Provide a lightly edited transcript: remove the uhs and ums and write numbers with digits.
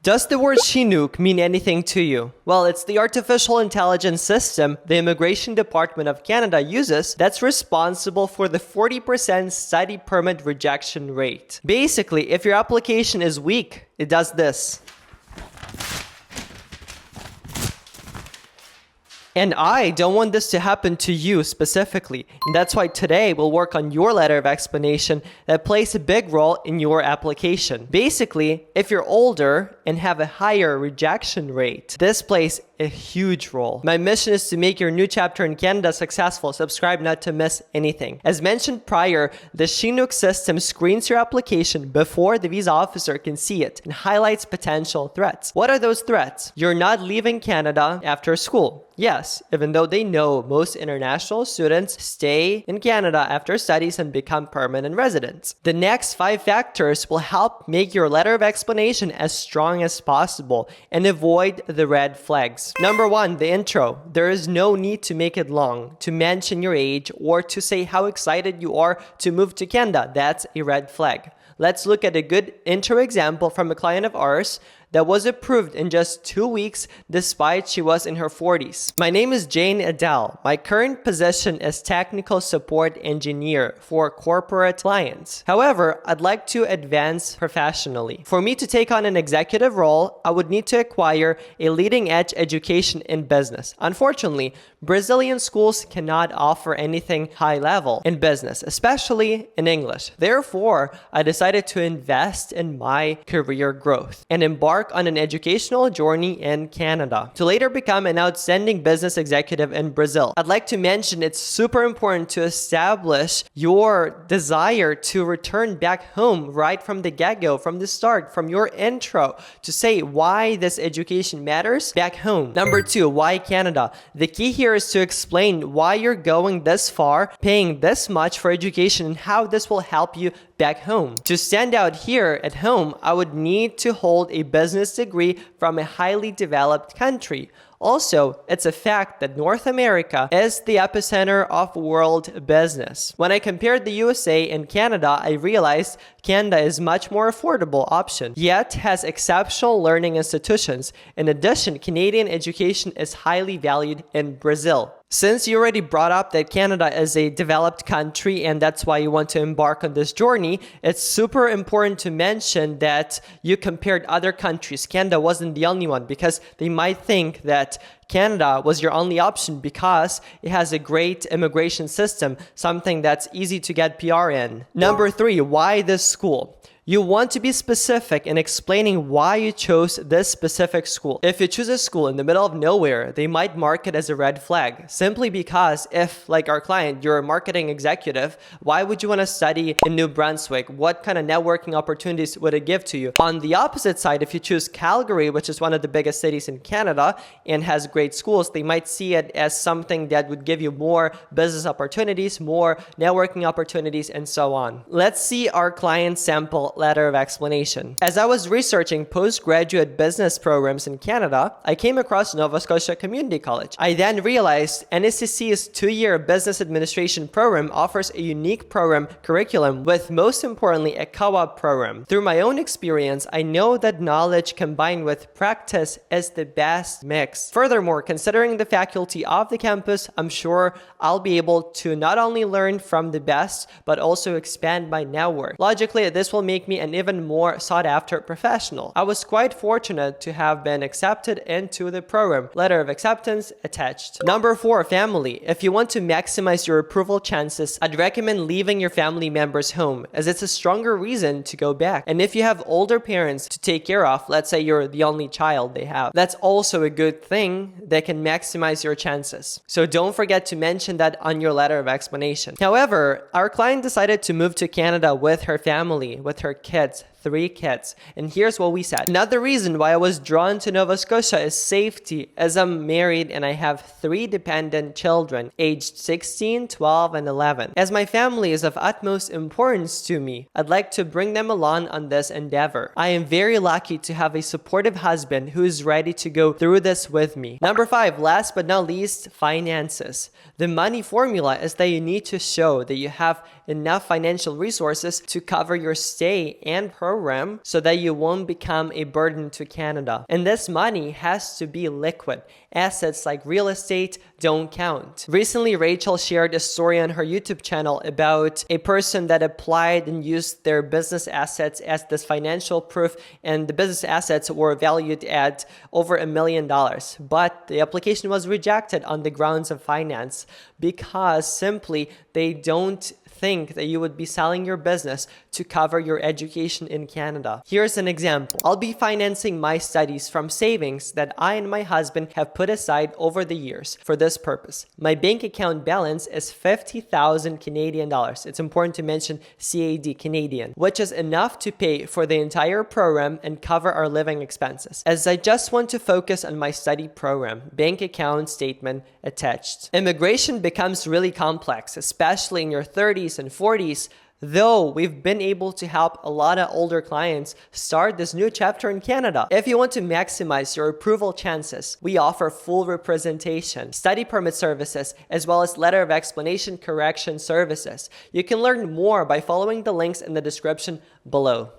Does the word Chinook mean anything to you? Well, it's the artificial intelligence system the Immigration Department of Canada uses that's responsible for the 40% study permit rejection rate. Basically, if your application is weak, it does this. And I don't want this to happen to you specifically. And that's why today we'll work on your letter of explanation that plays a big role in your application. Basically, if you're older and have a higher rejection rate, this plays a huge role. My mission is to make your new chapter in Canada successful. Subscribe not to miss anything. As mentioned prior, the Chinook system screens your application before the visa officer can see it and highlights potential threats. What are those threats? You're not leaving Canada after school. Yes, even though they know most international students stay in Canada after studies and become permanent residents. The next 5 factors will help make your letter of explanation as strong as possible and avoid the red flags. Number 1, the intro. There is no need to make it long, to mention your age, or to say how excited you are to move to Canada. That's a red flag. Let's look at a good intro example from a client of ours that was approved in just 2 weeks despite she was in her 40s. My name is Jane Adele. My current position is Technical Support Engineer for corporate clients. However, I'd like to advance professionally. For me to take on an executive role, I would need to acquire a leading-edge education in business. Unfortunately, Brazilian schools cannot offer anything high level in business, especially in English. Therefore, I decided to invest in my career growth and embark on an educational journey in Canada to later become an outstanding business executive in Brazil. I'd like to mention it's super important to establish your desire to return back home right from the get-go, from the start, from your intro, to say why this education matters back home. Number 2, why Canada? The key here is to explain why you're going this far, paying this much for education, and how this will help you back home. To stand out here at home, I would need to hold a business degree from a highly developed country. Also, it's a fact that North America is the epicenter of world business. When I compared the USA and Canada, I realized Canada is much more affordable option, yet has exceptional learning institutions. In addition, Canadian education is highly valued in Brazil. Since you already brought up that Canada is a developed country and that's why you want to embark on this journey, it's super important to mention that you compared other countries. Canada wasn't the only one, because they might think that Canada was your only option because it has a great immigration system, something that's easy to get PR in. Number 3, why this school? You want to be specific in explaining why you chose this specific school. If you choose a school in the middle of nowhere, they might mark it as a red flag, simply because if, like our client, you're a marketing executive, why would you want to study in New Brunswick? What kind of networking opportunities would it give to you? On the opposite side, if you choose Calgary, which is one of the biggest cities in Canada and has great schools, they might see it as something that would give you more business opportunities, more networking opportunities, and so on. Let's see our client sample letter of explanation. As I was researching postgraduate business programs in Canada, I came across Nova Scotia Community College. I then realized NSCC's 2-year business administration program offers a unique program curriculum with, most importantly, a co-op program. Through my own experience, I know that knowledge combined with practice is the best mix. Furthermore, considering the faculty of the campus, I'm sure I'll be able to not only learn from the best, but also expand my network. Logically, this will make me an even more sought-after professional. I was quite fortunate to have been accepted into the program. Letter of acceptance attached. Number 4, family. If you want to maximize your approval chances, I'd recommend leaving your family members home, as it's a stronger reason to go back. And if you have older parents to take care of, let's say you're the only child they have, that's also a good thing that can maximize your chances. So don't forget to mention that on your letter of explanation. However, our client decided to move to Canada with her family, with her kids, 3 kids. And here's what we said. Another reason why I was drawn to Nova Scotia is safety, as I'm married and I have 3 dependent children, aged 16, 12, and 11. As my family is of utmost importance to me, I'd like to bring them along on this endeavor. I am very lucky to have a supportive husband who is ready to go through this with me. Number 5, last but not least, finances. The money formula is that you need to show that you have enough financial resources to cover your stay and program program so that you won't become a burden to Canada. And this money has to be liquid. Assets like real estate don't count. Recently, Rachel shared a story on her YouTube channel about a person that applied and used their business assets as this financial proof, and the business assets were valued at over $1 million. But the application was rejected on the grounds of finance because simply they don't think that you would be selling your business to cover your education in Canada. Here's an example. I'll be financing my studies from savings that I and my husband have put aside over the years for this purpose. My bank account balance is 50,000 Canadian dollars. It's important to mention CAD, Canadian, which is enough to pay for the entire program and cover our living expenses. As I just want to focus on my study program, bank account statement attached. Immigration becomes really complex, especially in your 30s and 40s, though we've been able to help a lot of older clients start this new chapter in Canada. If you want to maximize your approval chances, we offer full representation, study permit services, as well as letter of explanation correction services. You can learn more by following the links in the description below.